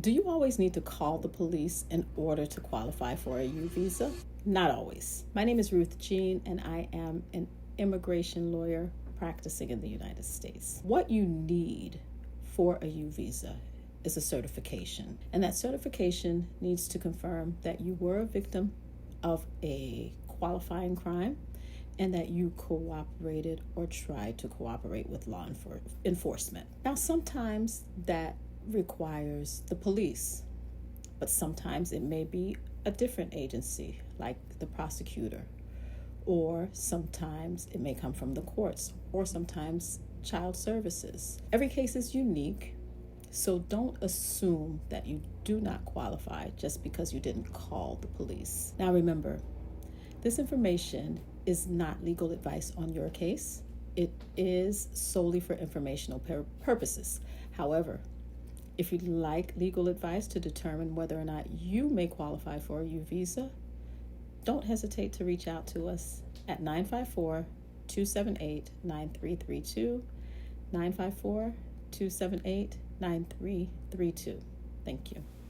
Do you always need to call the police in order to qualify for a U visa? Not always. My name is Ruth Jean, and I am an immigration lawyer practicing in the United States. What you need for a U visa is a certification, and that certification needs to confirm that you were a victim of a qualifying crime and that you cooperated or tried to cooperate with law enforcement. Now, sometimes that requires the police, but sometimes it may be a different agency like the prosecutor, or sometimes it may come from the courts, or sometimes child services. Every case is unique, so don't assume that you do not qualify just because you didn't call the police. Now remember, this information is not legal advice on your case. It is solely for informational purposes. However, if you'd like legal advice to determine whether or not you may qualify for a U visa, don't hesitate to reach out to us at 954-278-9332, 954-278-9332. Thank you.